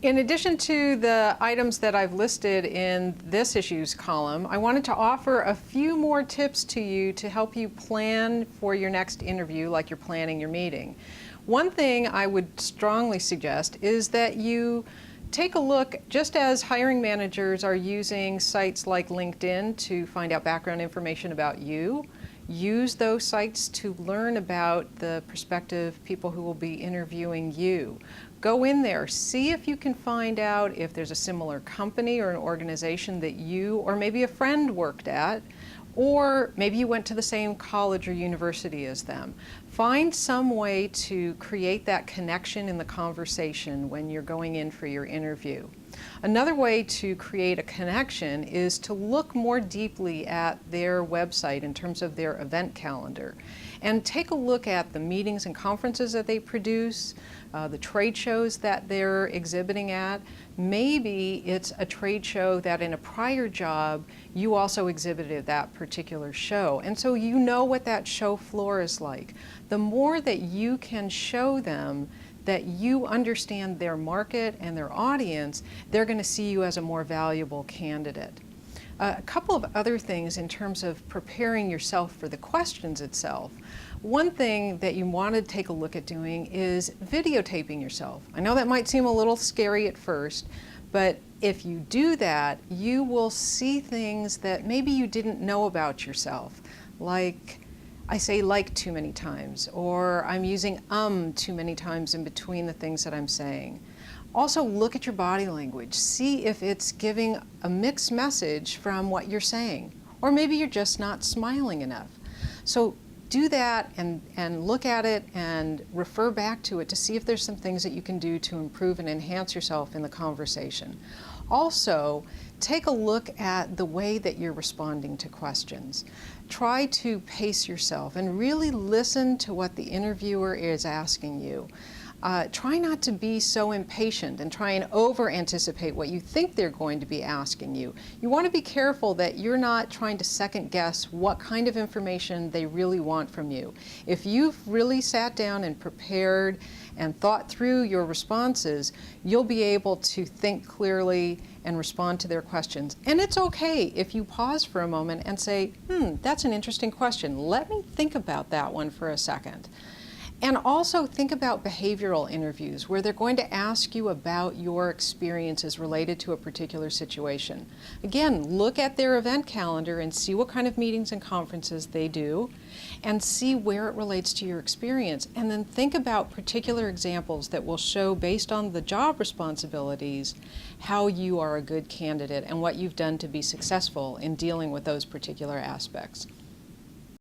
In addition to the items that I've listed in this issues column, I wanted to offer a few more tips to you to help you plan for your next interview, like you're planning your meeting. One thing I would strongly suggest is that you take a look, just as hiring managers are using sites like LinkedIn to find out background information about you, use those sites to learn about the prospective people who will be interviewing you. Go in there, see if you can find out if there's a similar company or an organization that you or maybe a friend worked at, or maybe you went to the same college or university as them. Find some way to create that connection in the conversation when you're going in for your interview. Another way to create a connection is to look more deeply at their website in terms of their event calendar, and take a look at the meetings and conferences that they produce, the trade shows that they're exhibiting at. Maybe it's a trade show that in a prior job you also exhibited at that particular show, and so you know what that show floor is like. The more that you can show them that you understand their market and their audience, they're going to see you as a more valuable candidate. A couple of other things in terms of preparing yourself for the questions itself. One thing that you want to take a look at doing is videotaping yourself. I know that might seem a little scary at first, but if you do that, you will see things that maybe you didn't know about yourself, like I say like too many times, or I'm using too many times in between the things that I'm saying. Also, look at your body language. See if it's giving a mixed message from what you're saying, or maybe you're just not smiling enough. So do that and look at it and refer back to it to see if there's some things that you can do to improve and enhance yourself in the conversation. Also, take a look at the way that you're responding to questions. Try to pace yourself and really listen to what the interviewer is asking you. Try not to be so impatient and try and over-anticipate what you think they're going to be asking you. You want to be careful that you're not trying to second guess what kind of information they really want from you. If you've really sat down and prepared and thought through your responses, you'll be able to think clearly and respond to their questions. And it's okay if you pause for a moment and say, that's an interesting question. Let me think about that one for a second. And also think about behavioral interviews where they're going to ask you about your experiences related to a particular situation. Again, look at their event calendar and see what kind of meetings and conferences they do and see where it relates to your experience. And then think about particular examples that will show, based on the job responsibilities, how you are a good candidate and what you've done to be successful in dealing with those particular aspects.